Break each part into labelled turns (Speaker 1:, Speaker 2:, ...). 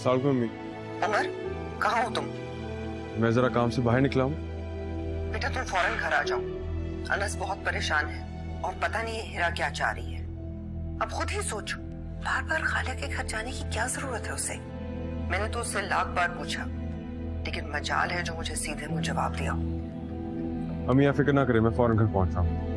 Speaker 1: अस्सलाम वालेकुम।
Speaker 2: उमर, कहाँ हो तुम?
Speaker 1: मैं जरा काम से बाहर निकला हूँ।
Speaker 2: बेटा तुम फौरन घर आ जाओ। अनस बहुत परेशान है और पता नहीं है हीरा क्या चाह रही है। अब खुद ही सोचो, बार बार खाला के घर जाने की क्या जरूरत है उसे? मैंने तो उससे लाख बार पूछा, लेकिन मजाल है जो मुझे सीधे मुंह जवाब दिया।
Speaker 1: अम्मी आप फिक्र ना करें, मैं फौरन घर पहुंच रहा हूँ।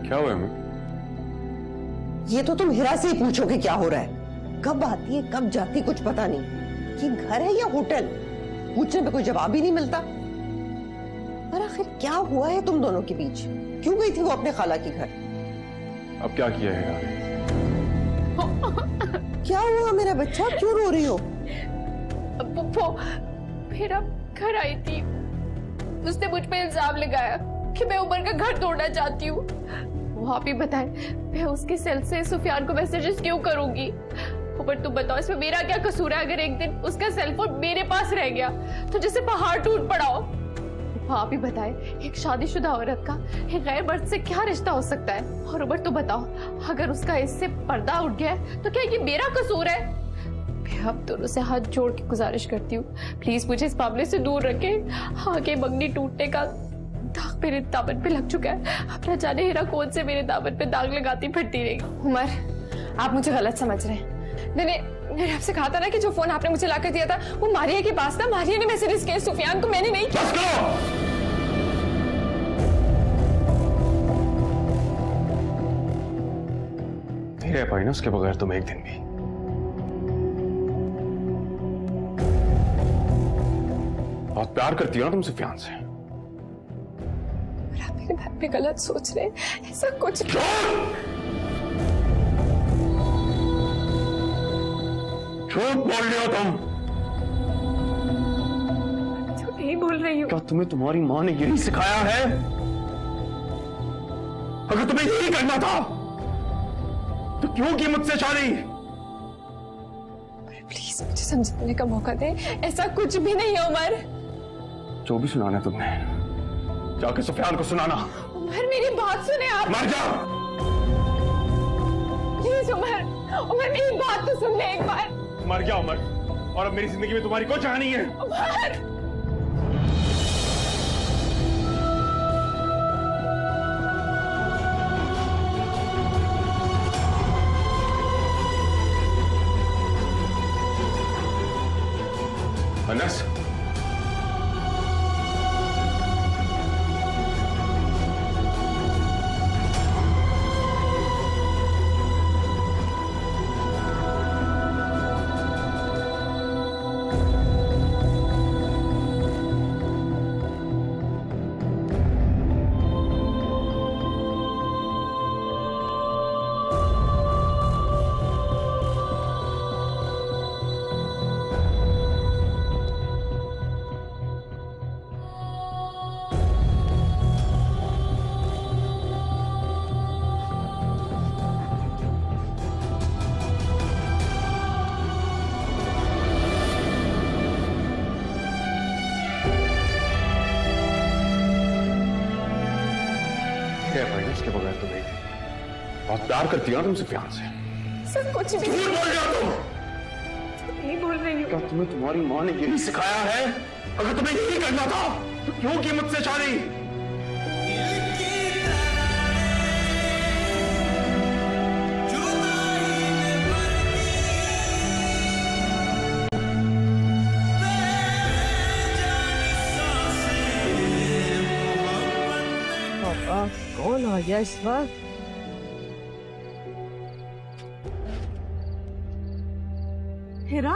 Speaker 1: क्या हुआ है?
Speaker 2: ये तो तुम हीरा से ही पूछोगे क्या हो रहा है। कब आती है कब जाती कुछ पता नहीं। ये घर है या होटल? पूछने पे कोई जवाब ही नहीं मिलता। पर आखिर क्या हुआ है तुम दोनों के बीच? क्यों गई थी वो अपने खाला के घर?
Speaker 1: अब क्या किया है यार?
Speaker 2: क्या हुआ मेरा बच्चा, क्यों रो रही हो?
Speaker 3: वो फिर अब घर आई थी, उसने मुझ पे इल्जाम लगाया कि मैं उमर का घर तोड़ना चाहती हूँ। वो आप ही बताएं, मैं उसके सेल से सुफियान को मैसेजेस क्यों करूंगी? ऊपर तुम बताओ, इसमें मेरा क्या कसूर है? अगर एक दिन उसका सेल फोन मेरे पास रह गया तो जैसे पहाड़ टूट पड़ा हो। आप ही बताएं, एक शादीशुदा औरत का एक गैर मर्द से क्या रिश्ता हो सकता है? और ऊपर तो बताओ, अगर उसका इससे पर्दा उठ गया है तो क्या ये मेरा कसूर है? मैं अब दोनों से हाथ जोड़ के गुजारिश करती हूँ, प्लीज मुझे इस मामले से दूर रखें। आगे मंगनी टूटने का दाग मेरे दामन पे लग चुका है। अब न जाने हीरा कौन से मेरे दामन पे दाग लगाती फिरती रहेगी।
Speaker 4: उमर, आप मुझे गलत समझ रहे हैं। मैंने आपसे कहा था ना कि जो फोन आपने मुझे लाकर दिया था वो मारिया के पास था। मारिया ने मैसेज किए सुफियान को, मैंने नहीं किया।
Speaker 1: नहीं रह पाई ना उसके बगैर तुम एक दिन भी। बहुत प्यार करती हो ना तुम सुफियान से।
Speaker 4: आप मेरे बारे में गलत सोच रहे हैं, ऐसा कुछ
Speaker 1: झूठ बोल रही हो तुम।
Speaker 4: झूठ नहीं बोल रही हूँ।
Speaker 1: क्या तुम्हें तुम्हारी माँ ने यही सिखाया है? अगर तुम्हें यही करना था तो क्यों की मुझसे शादी?
Speaker 4: प्लीज मुझे समझाने का मौका दे, ऐसा कुछ भी नहीं है उमर।
Speaker 1: जो भी सुनाना है तुमने, जाके सुफियान को सुनाना।
Speaker 4: उमर मेरी बात सुने आप।
Speaker 1: मर जा।
Speaker 4: प्लीज उमर, उमर मेरी बात तो सुन ले एक बार।
Speaker 1: मर गया उमर, और अब मेरी जिंदगी में तुम्हारी कोई चाह नहीं है।
Speaker 4: उमर
Speaker 1: अनस, उसके बगैर तुम एक दिन बहुत प्यार करती हो ना तुम सुफियान से।
Speaker 4: सब कुछ भी
Speaker 1: झूठ बोल रही हो तुम।
Speaker 4: नहीं बोल रही हूँ।
Speaker 1: क्या तुम्हें तुम्हारी माँ ने यही सिखाया है? अगर तुम्हें यही करना था तो क्यों की मुझसे शादी?
Speaker 2: कौन आ गया इस वक्त? हीरा,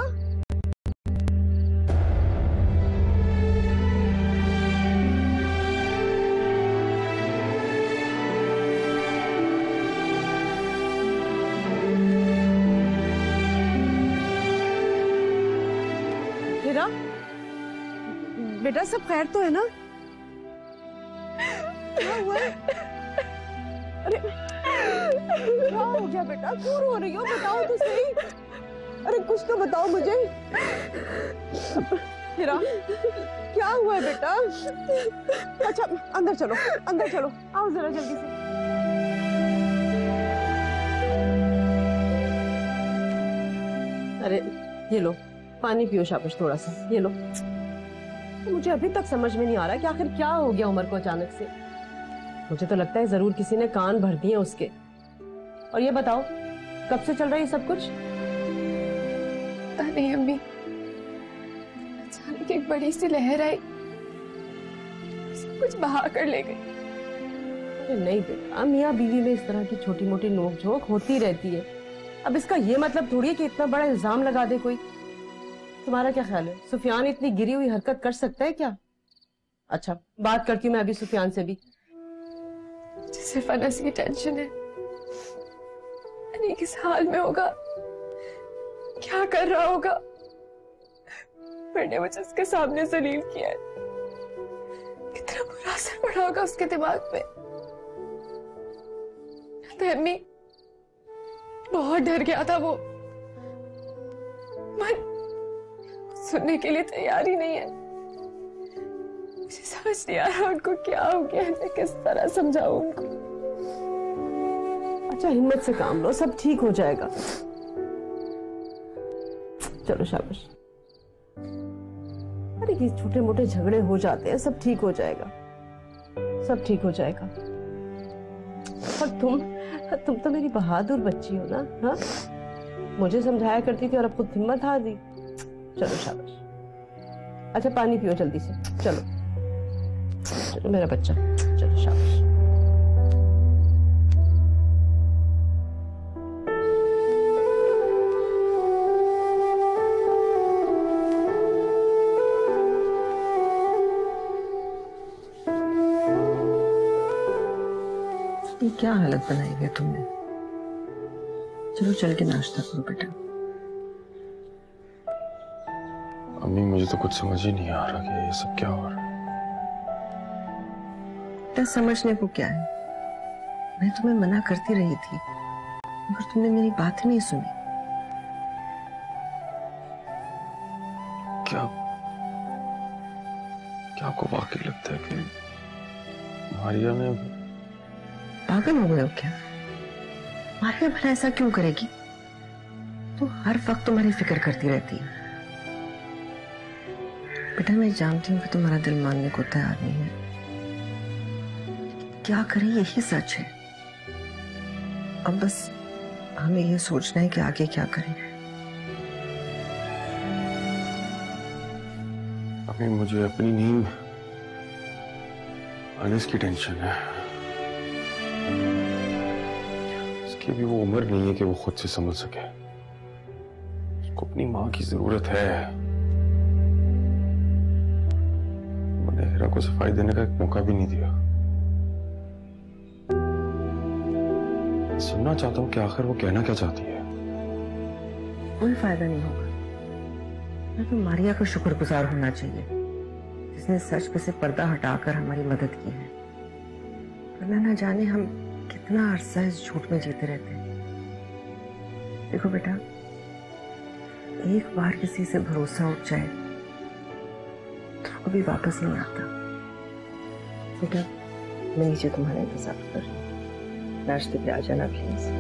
Speaker 2: हीरा, बेटा सब खैर तो है ना? क्या हुआ है? अरे
Speaker 5: क्या हो गया बेटा, क्यों रो रही हो? बताओ तो सही। अरे कुछ तो बताओ मुझे। हीरा, क्या हुआ है बेटा? अच्छा अंदर चलो, अंदर चलो, आओ जरा जल्दी से। अरे ये लो पानी पियो शाबाश, थोड़ा सा ये लो। मुझे अभी तक समझ में नहीं आ रहा कि आखिर क्या हो गया उमर को अचानक से। मुझे तो लगता है जरूर किसी ने कान भर दिए उसके। और ये बताओ कब से चल रहा है ये सब कुछ?
Speaker 3: पता नहीं अम्मी, अचानक एक बड़ी सी लहर आई, सब कुछ बहा कर ले गई।
Speaker 5: अरे नहीं बेटा, मियाँ बीवी में इस तरह की छोटी मोटी नोकझोंक होती रहती है। अब इसका ये मतलब थोड़ी है कि इतना बड़ा इल्जाम लगा दे कोई। तुम्हारा क्या ख्याल है, सुफियान इतनी गिरी हुई हरकत कर सकता है क्या? अच्छा बात करती हूँ मैं अभी सुफियान से भी।
Speaker 3: मुझे सिर्फ अनस की टेंशन है, किस हाल में होगा, क्या कर रहा होगा। मैंने मुझे उसके सामने जलील किया है, कितना बुरा असर पड़ा होगा उसके दिमाग पे। तो अम्मी बहुत डर गया था वो, मन सुनने के लिए तैयार ही नहीं है। मुझे समझ नहीं आ रहा उनको क्या हो गया, मैं किस तरह समझाऊं उनको।
Speaker 5: अच्छा हिम्मत से काम लो, सब ठीक हो जाएगा। चलो शाबाश। अरे ये छोटे मोटे झगड़े हो जाते हैं, सब ठीक हो जाएगा, सब ठीक हो जाएगा। और तुम तो मेरी बहादुर बच्ची हो ना। हाँ मुझे समझाया करती थी और अब खुद हिम्मत हार दी। चलो शाबाश। अच्छा पानी पियो जल्दी से, चलो चलो मेरा बच्चा, चलो शाबाश।
Speaker 2: ये क्या हालत बनाई है तुमने? चलो चल के नाश्ता करो बेटा।
Speaker 1: अम्मी मुझे तो कुछ समझ ही नहीं आ रहा कि ये सब क्या हो रहा है।
Speaker 2: क्या समझने को क्या है? मैं तुम्हें मना करती रही थी मगर तुमने मेरी बात ही नहीं सुनी।
Speaker 1: क्या आपको वाकई लगता है कि मारिया ने?
Speaker 2: पागल हो गए हो क्या? मारिया भला ऐसा क्यों करेगी? तो हर वक्त तुम्हारी फिक्र करती रहती है। बेटा मैं जानती हूँ कि तुम्हारा दिल मानने को तैयार नहीं है, क्या करें यही सच है। अब बस हमें ये सोचना है कि आगे क्या करें।
Speaker 1: अभी मुझे अपनी नींद अनस की टेंशन है। उसकी भी वो उम्र नहीं है कि वो खुद से संभल सके। उसको अपनी माँ की जरूरत है। मैंने हीरा को सफाई देने का एक मौका भी नहीं दिया। सुनना चाहता हूँ कि आखिर वो कहना क्या चाहती है।
Speaker 2: कोई फायदा नहीं होगा। मैं तो मारिया का शुक्रगुजार होना चाहिए जिसने सच पे से पर्दा हटाकर हमारी मदद की है, वरना ना जाने हम कितना अरसा इस झूठ में जीते रहते हैं। देखो बेटा, एक बार किसी से भरोसा उठ जाए तो कभी वापस नहीं आता। बेटा मैं नीचे तुम्हारा इंतजार कर रही हूँ, नाश्ते पे आ जाना प्लीज।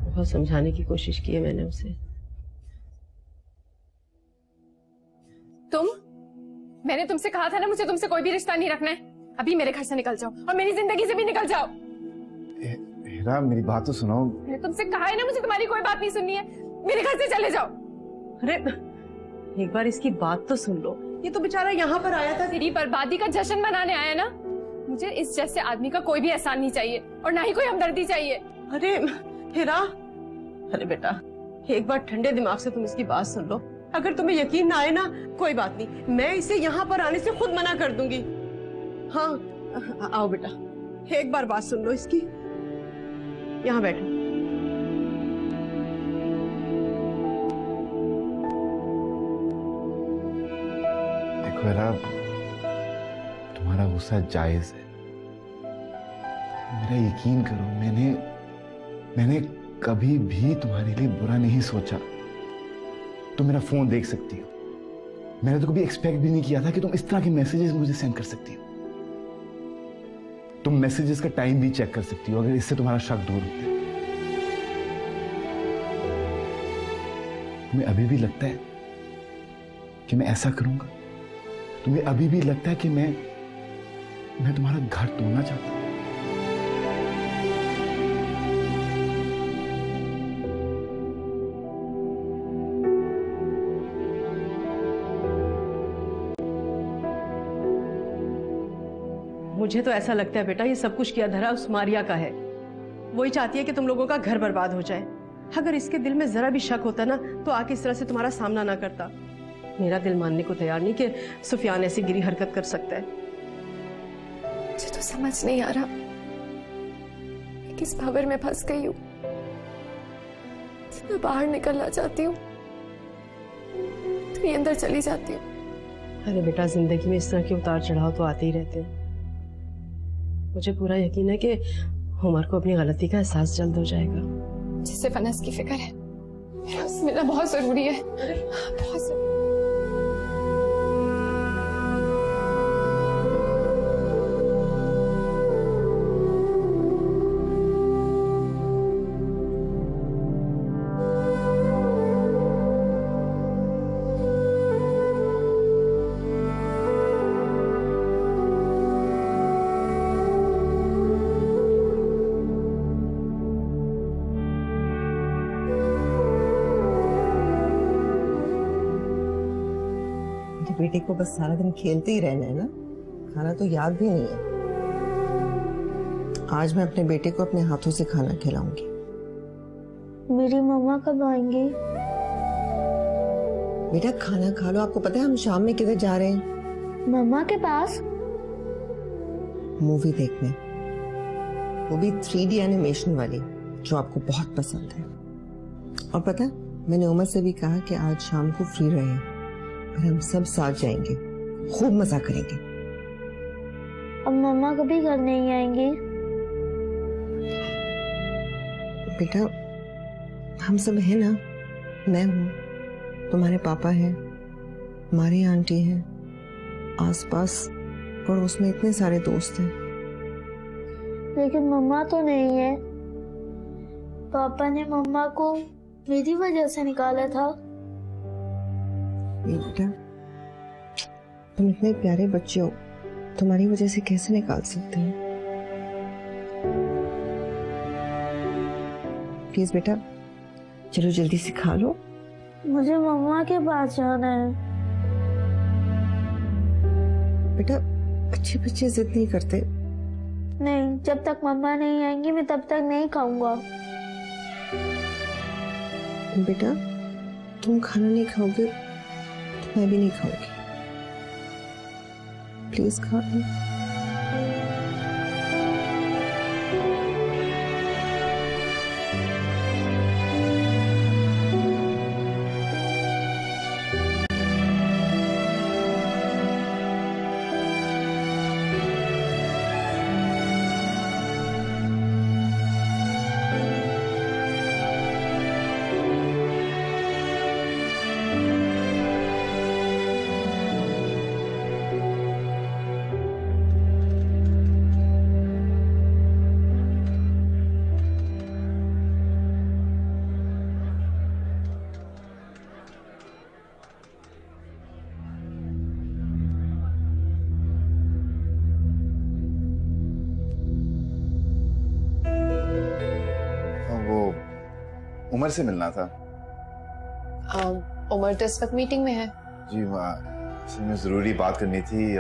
Speaker 5: बहुत समझाने की कोशिश की है मैंने उसे।
Speaker 3: मैंने तुमसे कहा था ना मुझे तुमसे कोई भी रिश्ता नहीं रखना है। अभी मेरे घर से निकल जाओ और मेरी जिंदगी से भी निकल जाओ।
Speaker 6: हीरा मेरी बात तो सुनो।
Speaker 3: मैंने तुमसे कहा है ना मुझे तुम्हारी कोई बात नहीं सुननी है, मेरे घर से चले जाओ।
Speaker 5: अरे एक बार इसकी बात तो सुन लो, ये तो बेचारा यहाँ पर आया था।
Speaker 3: तेरी बर्बादी का जश्न मनाने आया ना। मुझे इस जैसे आदमी का कोई भी एहसान नहीं चाहिए और ना ही कोई हमदर्दी चाहिए।
Speaker 5: अरे हीरा, अरे बेटा एक बार ठंडे दिमाग से तुम इसकी बात सुन लो। अगर तुम्हें यकीन ना आए ना कोई बात नहीं, मैं इसे यहाँ पर आने से खुद मना कर दूंगी। हाँ आओ बेटा, एक बार बात सुन लो इसकी। यहाँ बैठो।
Speaker 6: देखो हिरा, तुम्हारा गुस्सा जायज है। मेरा यकीन करो, मैंने कभी भी तुम्हारे लिए बुरा नहीं सोचा। तुम मेरा फोन देख सकती हो। मैंने तो कभी एक्सपेक्ट भी नहीं किया था कि तुम इस तरह के मैसेजेस मुझे सेंड कर सकती हो। तुम मैसेजेस का टाइम भी चेक कर सकती हो अगर इससे तुम्हारा शक दूर होता है। तुम्हें अभी भी लगता है कि मैं ऐसा करूंगा? तुम्हें अभी भी लगता है कि मैं तुम्हारा घर तोड़ना चाहता हूं?
Speaker 5: मुझे तो ऐसा लगता है बेटा, ये सब कुछ किया धरा उस मारिया का है। वही चाहती है कि तुम लोगों का घर बर्बाद हो जाए। अगर इसके दिल में जरा भी शक होता ना तो आके इस तरह से तुम्हारा सामना ना करता। मेरा दिल मानने को तैयार नहीं कि सुफियान ऐसी गिरी हरकत कर सकता है।
Speaker 4: मुझे तो समझ नहीं आ रहा मैं किस भावर में फंस गई हूँ। मैं बाहर निकलना चाहती हूँ तो ये अंदर चली जाती हूँ।
Speaker 5: अरे बेटा, जिंदगी में इस तरह के उतार चढ़ाव तो आते ही रहते हैं। मुझे पूरा यकीन है कि उमर को अपनी गलती का एहसास जल्द हो जाएगा।
Speaker 4: जिससे फनस की फिक्र है, मेरा उससे मिलना बहुत जरूरी है, बहुत जरूरी।
Speaker 2: बेटे को बस सारा दिन खेलते ही रहना है ना, खाना तो याद भी नहीं है। आज मैं अपने बेटे को अपने हाथों से खाना खिलाऊंगी।
Speaker 7: मेरी मम्मा कब आएंगी?
Speaker 2: बेटा खाना खा लो। आपको पता है हम शाम में किधर जा रहे हैं?
Speaker 7: मम्मा के पास?
Speaker 2: मूवी देखने, वो भी 3D एनिमेशन वाली जो आपको बहुत पसंद है। और पता है मैंने उमर से भी कहा कि आज शाम को फ्री रहे और हम सब साथ जाएंगे, खूब मजा करेंगे।
Speaker 7: अब मम्मा कभी घर नहीं आएंगी?
Speaker 2: बेटा हम सब हैं ना, मैं हूँ, तुम्हारे पापा हैं, हमारी आंटी है, आसपास पड़ोस में इतने सारे दोस्त हैं।
Speaker 7: लेकिन मम्मा तो नहीं है। पापा ने मम्मा को मेरी वजह से निकाला था।
Speaker 2: बेटा तुम इतने प्यारे बच्चे हो, तुम्हारी वजह से कैसे निकाल सकते हैं? प्लीज बेटा चलो जल्दी से खा लो।
Speaker 7: मुझे मम्मा के पास जाना है।
Speaker 2: बेटा अच्छे बच्चे जिद नहीं करते।
Speaker 7: नहीं, जब तक मम्मा नहीं आएंगी मैं तब तक नहीं खाऊंगा।
Speaker 2: बेटा तुम खाना नहीं खाओगे तो मैं भी नहीं खाऊंगी। प्लीज खा लो।
Speaker 6: उमर से मिलना था।
Speaker 4: उमर तो इस वक्त मीटिंग में है।
Speaker 6: जी असल में जरूरी बात करनी थी।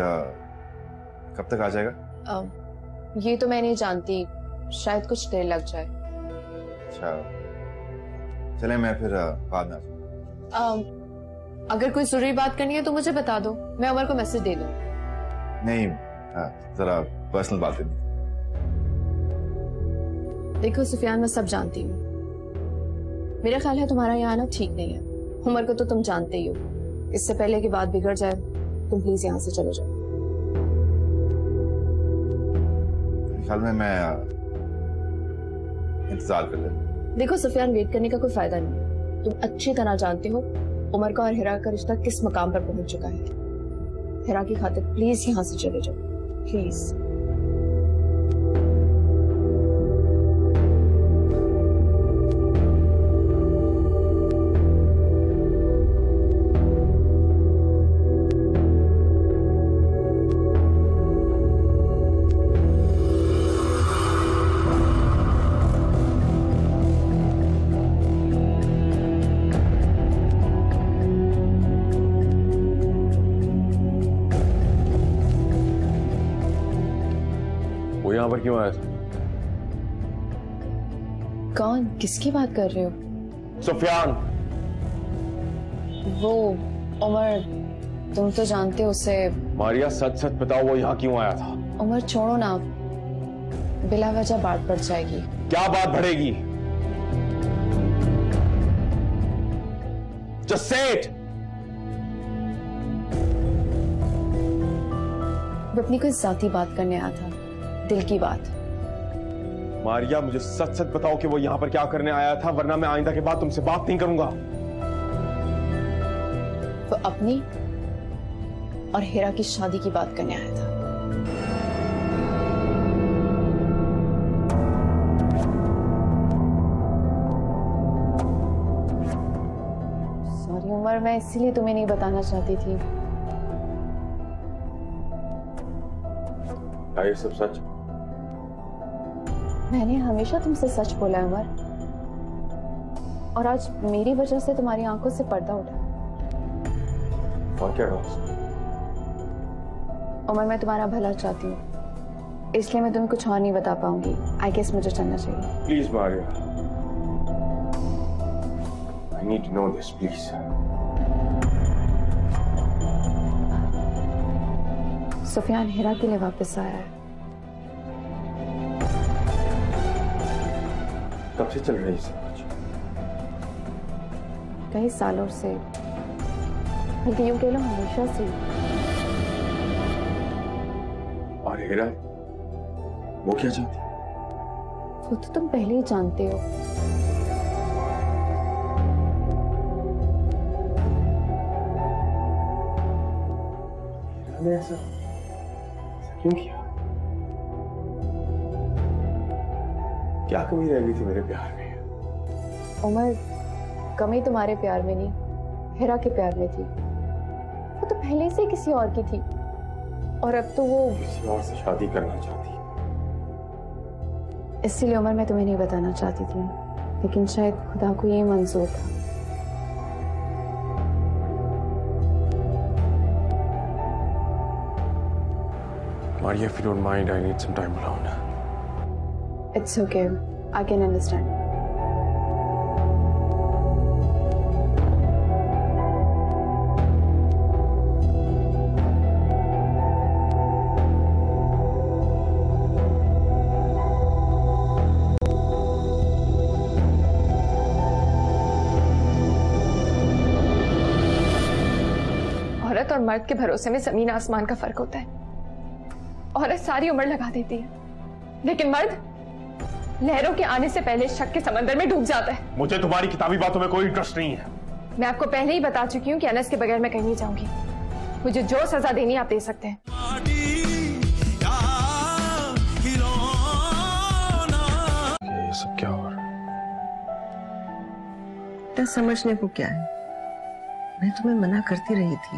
Speaker 6: कब तक आ जाएगा?
Speaker 4: ये तो मैं नहीं जानती, शायद कुछ देर लग जाए।
Speaker 6: अच्छा चले, मैं फिर बाद में आ जाऊँ।
Speaker 4: अगर कोई जरूरी बात करनी है तो मुझे बता दो, मैं उमर को मैसेज दे दूँ।
Speaker 6: नहीं जरा पर्सनल बात करनी।
Speaker 4: देखो सुफियान, मैं सब जानती हूँ। मेरा ख्याल है तुम्हारा यहाँ आना ठीक नहीं है। उमर को तो तुम जानते ही हो। इससे पहले कि बात बिगड़ जाए, तुम प्लीज यहाँ से चले जाओ।
Speaker 6: ख्याल में मैं इंतजार कर लेता।
Speaker 4: देखो सुफियान, वेट करने का कोई फायदा नहीं है। तुम अच्छी तरह जानते हो उमर का और हिरा का रिश्ता किस मकाम पर पहुंच चुका है। हिरा की खातिर प्लीज यहाँ से चले जाओ, प्लीज।
Speaker 1: वो यहाँ पर क्यों आया था?
Speaker 4: कौन? किसकी बात कर रहे हो?
Speaker 1: सुफियान।
Speaker 4: वो उमर, तुम तो जानते हो उसे।
Speaker 1: मारिया, सच सच बताओ, वो यहाँ क्यों आया था?
Speaker 4: उमर छोड़ो ना, बिला वजह बात बढ़ जाएगी।
Speaker 1: क्या बात बढ़ेगी? Just say it.
Speaker 4: वो अपनी कोई जाती बात करने आया था, दिल की बात।
Speaker 1: मारिया, मुझे सच सच बताओ कि वो यहाँ पर क्या करने आया था, वरना मैं आइंदा के बाद तुमसे बात नहीं करूंगा।
Speaker 4: वो अपनी और हिरा की शादी की बात करने आया था। सॉरी उमर, मैं इसीलिए तुम्हें नहीं बताना चाहती थी।
Speaker 1: क्या ये सब सच?
Speaker 4: मैंने हमेशा तुमसे सच बोला है उमर, और आज मेरी वजह से तुम्हारी आंखों से पर्दा उठा।
Speaker 1: और क्या कहा?
Speaker 4: उमर, मैं तुम्हारा भला चाहती हूँ, इसलिए मैं तुम्हें कुछ और नहीं बता पाऊंगी। आई गेस मुझे चलना चाहिए।
Speaker 1: Please Maria, I need to know this, please.
Speaker 4: Sufiyan Hira के लिए वापस आया है।
Speaker 1: कब से चल रही है सब कुछ?
Speaker 4: कई सालों से, बल्कि यूं कह लो हमेशा से।
Speaker 1: और हिरा, वो क्या चाहती है?
Speaker 4: वो तो तुम पहले ही जानते हो।
Speaker 1: हिरा ने ऐसा क्यों किया? क्या कमी रह गई थी मेरे प्यार में?
Speaker 4: उमर, कमी तुम्हारे प्यार में नहीं, हिरा के प्यार में थी। वो तो पहले से किसी और की थी, और अब तो वो
Speaker 1: किसी और से शादी करना चाहती है।
Speaker 4: इसलिए उमर मैं तुम्हें नहीं बताना चाहती थी, लेकिन शायद खुदा को ये मंजूर था।
Speaker 1: Maria, if you don't mind, I need some time alone.
Speaker 4: It's okay, I can understand. औरत और मर्द के भरोसे में जमीन आसमान का फर्क होता है। औरत सारी उम्र लगा देती है, लेकिन मर्द लहरों के आने से पहले शक के समंदर में डूब जाता है।
Speaker 1: मुझे तुम्हारी किताबी बातों में कोई इंटरेस्ट नहीं है।
Speaker 4: मैं आपको पहले ही बता चुकी हूँ कि अनस के बगैर मैं कहीं नहीं जाऊंगी। मुझे जो सजा देनी आप दे सकते हैं।
Speaker 1: ये सब क्या हो रहा है?
Speaker 2: क्या समझने को क्या है? मैं तुम्हें मना करती रही थी,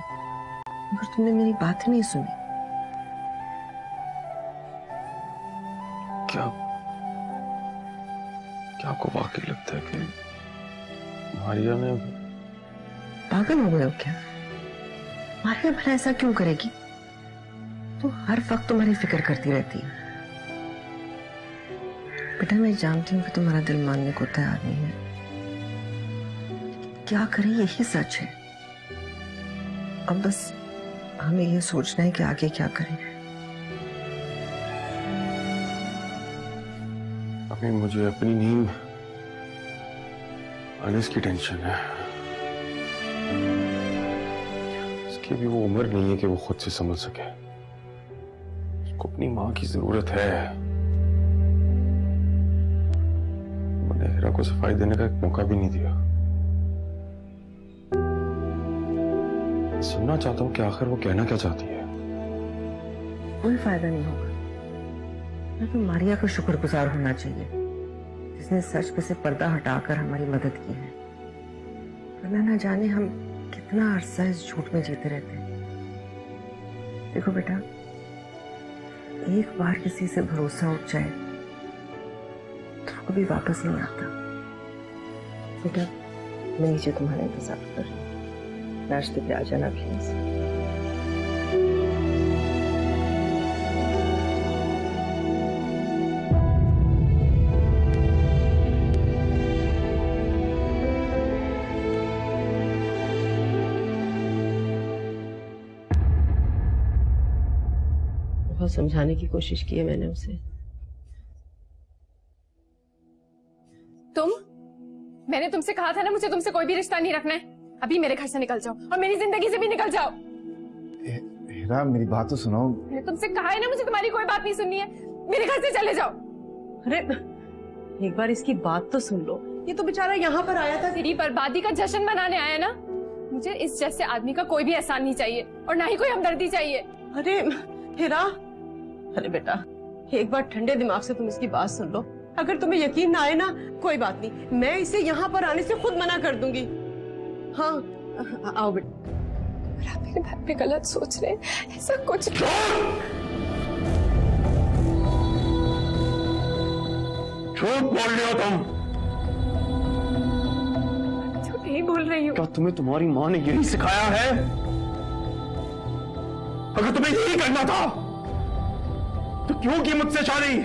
Speaker 2: मगर तुमने मेरी बात ही नहीं सुनी।
Speaker 1: क्या आपको वाकई लगता है कि मारिया ने?
Speaker 2: पागल हो गए हो क्या? मारिया भला ऐसा क्यों करेगी? तो हर वक्त तुम्हारी फिक्र करती रहती है। बेटा, मैं जानती हूँ कि तुम्हारा दिल मानने को तैयार नहीं है। क्या करें, यही सच है। अब बस हमें ये सोचना है कि आगे क्या करें।
Speaker 1: नहीं, मुझे अपनी नींद अनस की टेंशन है। इसकी भी वो उम्र नहीं है कि वो खुद से समझ सके। उसको अपनी माँ की जरूरत है। मैंने हिरा को सफाई देने का एक मौका भी नहीं दिया। सुनना चाहता हूँ कि आखिर वो कहना क्या चाहती है।
Speaker 2: कोई फायदा नहीं होगा। मैं तो मारिया का शुक्रगुजार होना चाहिए, जिसने सच पे से पर्दा हटाकर हमारी मदद की है। वरना ना जाने हम कितना अरसा इस झूठ में जीते रहते हैं। देखो बेटा, एक बार किसी से भरोसा उठ जाए तो कभी वापस नहीं आता। बेटा, मैं नीचे तुम्हारा इंतजार कर रही हूँ। नाश्ते पे आ जाना प्लीज।
Speaker 5: बहुत समझाने की कोशिश की है मैंने उसे।
Speaker 4: मैंने तुमसे कहा था ना, मुझे तुमसे कोई भी रिश्ता नहीं रखना है। अभी मेरे घर से निकल जाओ और मेरी जिंदगी से भी निकल जाओ।
Speaker 6: हिरा, मेरी बात तो सुनो।
Speaker 4: मैंने तुमसे कहा है ना, मुझे तुम्हारी कोई बात नहीं सुननी है। मेरे घर से चले जाओ।
Speaker 5: अरे एक बार इसकी बात तो सुन लो। ये तो बेचारा यहाँ पर आया था।
Speaker 4: तेरी बर्बादी का जश्न मनाने आया ना। मुझे इस जैसे आदमी का कोई भी एहसान नहीं चाहिए और ना ही कोई हमदर्दी चाहिए।
Speaker 5: अरे हिरा, अरे बेटा, एक बार ठंडे दिमाग से तुम इसकी बात सुन लो। अगर तुम्हें यकीन ना आए ना, कोई बात नहीं, मैं इसे यहाँ पर आने से खुद मना कर दूंगी। हाँ आओ बेटा।
Speaker 4: आप मेरे बारे में गलत सोच रहे हैं, ऐसा कुछ
Speaker 1: झूठ बोल रहे हो तुम।
Speaker 4: झूठ नहीं बोल रही हूँ।
Speaker 1: क्या तुम्हें तुम्हारी माँ ने यही सिखाया है? अगर तुम्हें यही करना था तो क्यों की मुझसे शादी?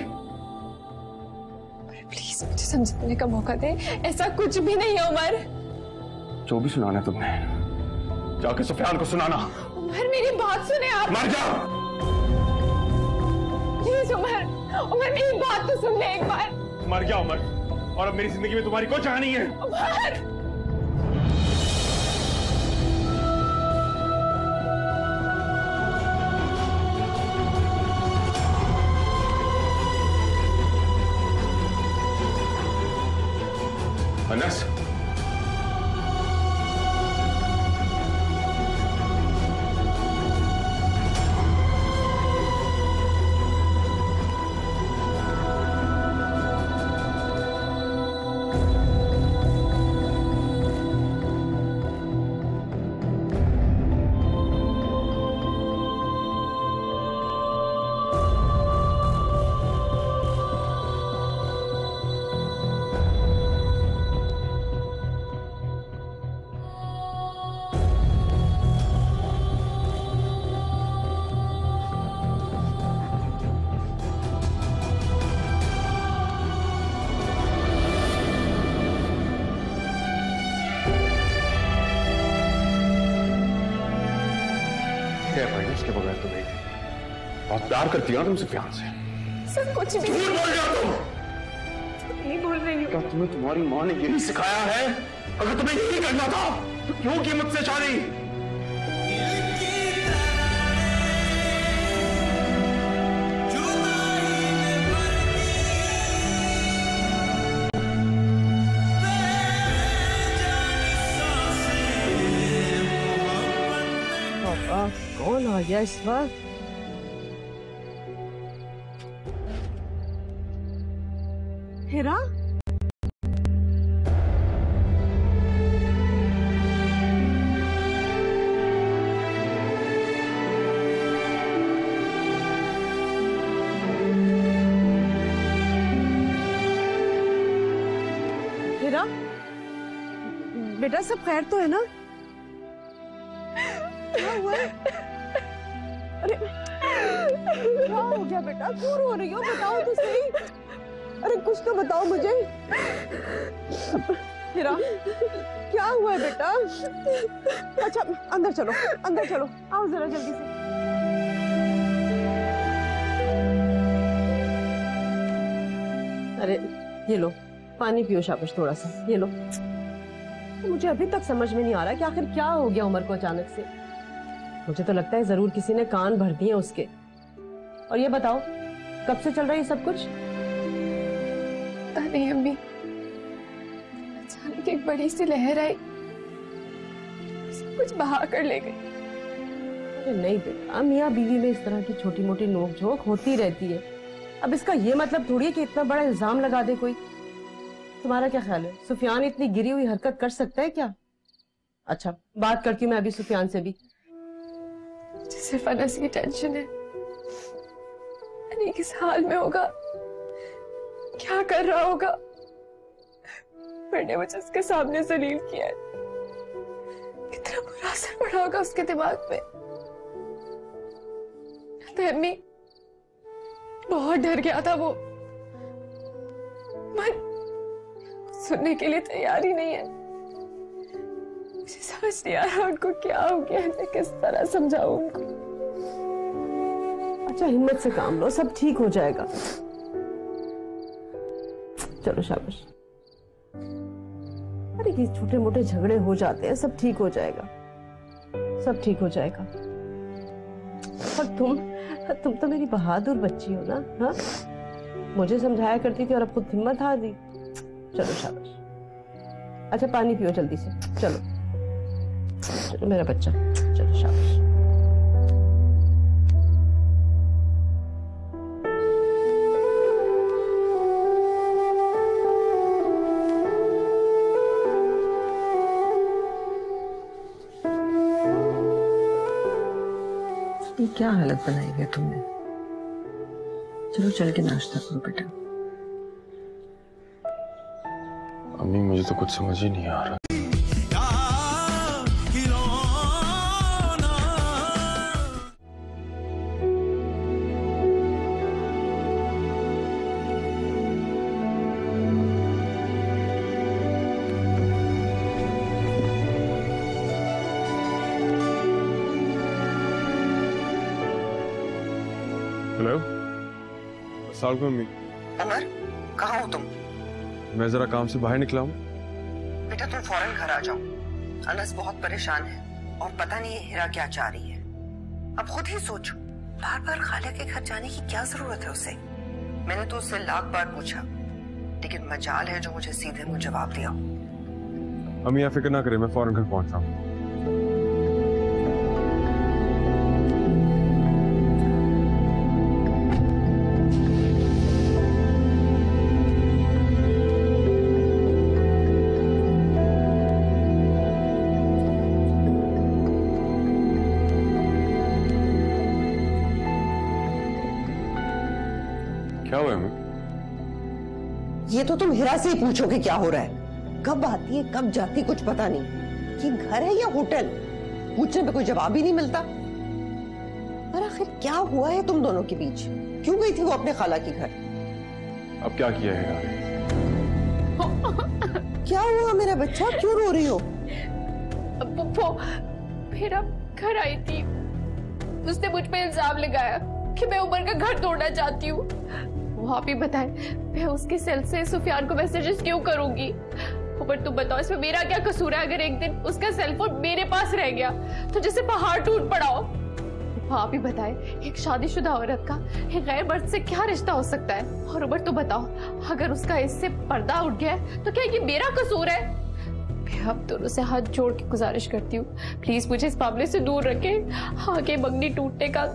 Speaker 4: प्लीज मुझे समझाने का मौका दे। ऐसा कुछ भी नहीं है उमर।
Speaker 1: जो भी सुनाना है तुमने, जाके सुफियान को सुनाना।
Speaker 4: उमर मेरी बात सुने आप।
Speaker 1: मर जा।
Speaker 4: प्लीज उमर, उमर मेरी बात तो सुन ले एक बार।
Speaker 1: मर गया उमर, और अब मेरी जिंदगी में तुम्हारी कोई जगह नहीं है।
Speaker 4: उमर,
Speaker 1: अनस, इसके बगैर तो नहीं थी। बहुत प्यार करती हो तुम सुफियान से।
Speaker 4: सब कुछ भी
Speaker 1: झूठ बोल रहे हो तुम।
Speaker 4: नहीं बोल रही हूँ।
Speaker 1: क्या तुम्हें तुम्हारी माँ ने यही सिखाया है? अगर तुम्हें यही करना था तो क्यों की मुझसे शादी?
Speaker 5: कौन आ गया इस वक्त? हिरा, हिरा, बेटा सब खैर तो है ना? क्या हुआ है? अरे क्या हो गया बेटा? क्यों रो रही हो? बताओ तो सही। अरे कुछ तो बताओ मुझे। हिरा, क्या हुआ है बेटा? अच्छा अंदर चलो, अंदर चलो, आओ जरा जल्दी से। अरे ये लो पानी पियो शाबाश थोड़ा सा, ये लो। तो मुझे अभी तक समझ में नहीं आ रहा कि आखिर क्या हो गया उमर को अचानक से। मुझे तो लगता है जरूर किसी ने कान भर दिए उसके। और ये बताओ कब से चल रहा है ये सब कुछ?
Speaker 4: पता नहीं अम्मी, अचानक एक बड़ी सी लहर आई, सब कुछ बहा कर ले गई।
Speaker 5: अरे नहीं बेटा, मियाँ बीवी में इस तरह की छोटी मोटी नोक-झोंक होती रहती है। अब इसका ये मतलब थोड़ी है कि इतना बड़ा इल्जाम लगा दे कोई। तुम्हारा क्या ख्याल है, सुफियान इतनी गिरी हुई हरकत कर सकता है क्या? अच्छा बात करती हूँ मैं अभी सुफियान से भी।
Speaker 4: मुझे सिर्फ अनस की टेंशन है, अनी किस हाल में होगा, क्या कर रहा होगा। मैंने मुझे उसके सामने जलील किया है, कितना बुरा असर पड़ा होगा उसके दिमाग पे। अम्मी बहुत डर गया था वो, पर सुनने के लिए तैयार ही नहीं है। मुझे समझ नहीं आ रहा उनको क्या हो गया, मैं किस तरह समझाऊं उनको।
Speaker 5: अच्छा हिम्मत से काम लो, सब ठीक हो जाएगा। चलो शाबाश। अरे ये छोटे मोटे झगड़े हो जाते हैं, सब ठीक हो जाएगा, सब ठीक हो जाएगा। और तुम तो मेरी बहादुर बच्ची हो ना। हाँ मुझे समझाया करती थी और अब खुद हिम्मत हार दी। चलो शाबाश। अच्छा पानी पियो जल्दी से, चलो चलो मेरा बच्चा, चलो शाबाश।
Speaker 2: ये क्या हालत बनाई है तुमने? चलो चल के नाश्ता करो बेटा।
Speaker 1: अम्मी मुझे तो कुछ समझ ही नहीं आ रहा। हेलो, अस्सलाम वालेकुम अम्मी।
Speaker 2: उमर कहाँ हो तुम?
Speaker 1: मैं जरा काम से बाहर निकला हूँ।
Speaker 2: बेटा तुम फौरन घर आ जाओ, अनस बहुत परेशान है और पता नहीं ये हीरा क्या चाह रही है। अब खुद ही सोचो, बार बार खाला के घर जाने की क्या जरूरत है उसे? मैंने तो उससे लाख बार पूछा, लेकिन मजाल है जो मुझे सीधे मुंह जवाब दिया।
Speaker 1: अम्मी आप फिक्र ना करें, मैं फौरन घर पहुंच रहा हूँ। क्या हुआ अम्मी?
Speaker 2: ये तो तुम हीरा से ही पूछोगे क्या हो रहा है। कब आती है कब जाती कुछ पता नहीं। कि घर है या होटल, पूछने पे कोई जवाब ही नहीं मिलता। पर आखिर क्या हुआ है तुम दोनों के बीच? क्यों गई थी वो अपने खाला के घर?
Speaker 1: अब क्या किया है यार?
Speaker 2: क्या हुआ मेरा बच्चा, क्यों रो रही हो?
Speaker 3: वो फिर अब घर आई थी, उसने मुझ पे इल्जाम लगाया कि मैं उमर का घर तोड़ना चाहती हूँ। वो आप ही बताएं, मैं उसके सेल से सुफियान को मैसेजेस क्यों करूंगी? उमर तुम बताओ इसमें मेरा क्या कसूर है? अगर एक दिन उसका सेलफोन मेरे पास रह गया तो जैसे पहाड़ टूट पड़ा हो। आप ही बताएं, एक शादीशुदा औरत का एक गैर मर्द से क्या रिश्ता हो सकता है? और उमर तुम बताओ, अगर उसका इससे पर्दा उठ गया है तो क्या ये मेरा कसूर है? मैं अब दोनों से हाथ जोड़ के गुजारिश करती हूँ, प्लीज मुझे इस मामले से दूर रखें। आगे मंगनी टूटने का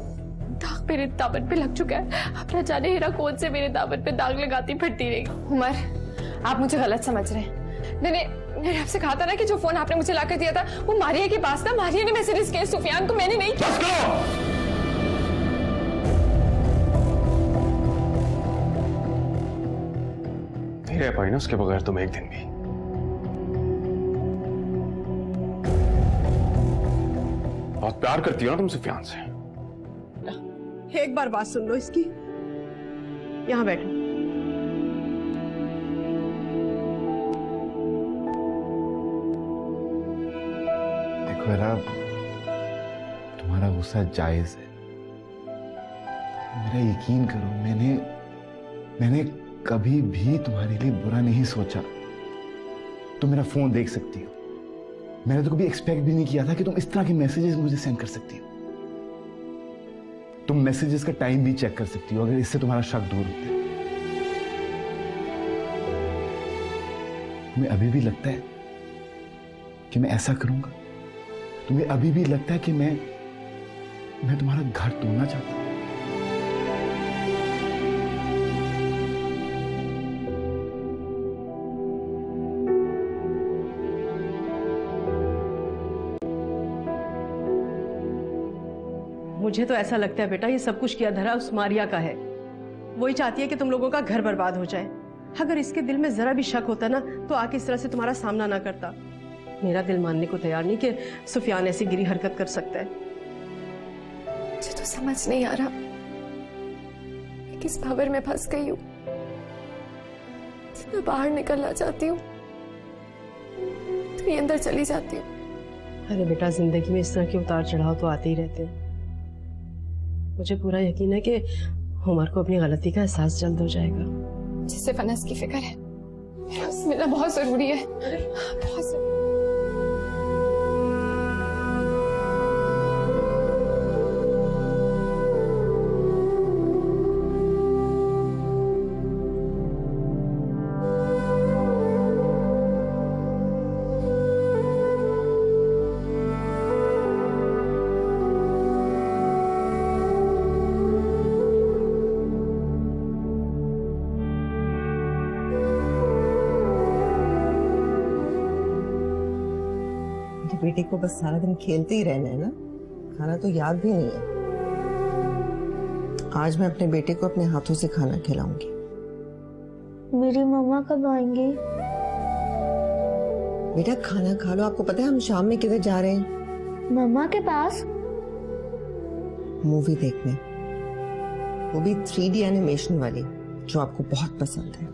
Speaker 3: दाग मेरे दामन पे लग चुका है। अब न जाने हीरा कौन से मेरे दामन पे दाग लगाती फिरती रहेगी।
Speaker 4: उमर आप मुझे गलत समझ रहे हैं। मैंने आपसे कहा था ना कि जो फोन आपने मुझे लाकर दिया था वो मारिया के पास था। मारिया ने मैसेजेस किए सुफियान को, मैंने नहीं।
Speaker 1: बस करो। नहीं रह पाई ना उसके बगैर तुम एक दिन भी। बहुत प्यार करती हो ना तुम सुफियान से।
Speaker 5: एक बार बात सुन लो इसकी, यहाँ बैठो।
Speaker 6: देखो एरा, तुम्हारा गुस्सा जायज है। मेरा यकीन करो, मैंने कभी भी तुम्हारे लिए बुरा नहीं सोचा। तुम मेरा फोन देख सकती हो। मैंने तो कभी एक्सपेक्ट भी नहीं किया था कि तुम इस तरह के मैसेजेस मुझे सेंड कर सकती हो। तुम मैसेजेस का टाइम भी चेक कर सकती हो अगर इससे तुम्हारा शक दूर होता है। तुम्हें अभी भी लगता है कि मैं ऐसा करूंगा? तुम्हें अभी भी लगता है कि मैं तुम्हारा घर तोड़ना चाहता हूं?
Speaker 5: मुझे तो ऐसा लगता है बेटा ये सब कुछ किया धरा उस मारिया का है। वही चाहती है कि तुम लोगों का घर बर्बाद हो जाए। अगर इसके दिल में जरा भी शक होता ना तो आके इस तरह से तुम्हारा सामना ना करता। मेरा दिल मानने को तैयार नहीं कि सुफियान ऐसी गिरी हरकत कर सकता है।
Speaker 4: मुझे तो समझ नहीं आ रहा मैं किस भंवर में फंस गई हूँ। मैं बाहर निकलना चाहती हूँ तो ये अंदर चली जाती हूँ।
Speaker 5: अरे बेटा जिंदगी में इस तरह के उतार चढ़ाव तो आते ही रहते हैं। मुझे पूरा यकीन है कि उमर को अपनी गलती का एहसास जल्द हो जाएगा।
Speaker 4: जिससे फनस की फिक्र है मेरा उससे मिलना बहुत जरूरी है, बहुत जरूरी।
Speaker 8: बेटे को बस सारा दिन खेलते ही रहना है ना, खाना तो याद भी नहीं है। आज मैं अपने बेटे को अपने हाथों से खाना खिलाऊंगी।
Speaker 7: मेरी मम्मा कब आएंगी?
Speaker 8: बेटा खाना खा लो। आपको पता है हम शाम में किधर जा रहे हैं?
Speaker 7: मम्मा के पास।
Speaker 8: मूवी देखने, वो भी 3D एनिमेशन वाली जो आपको बहुत पसंद है।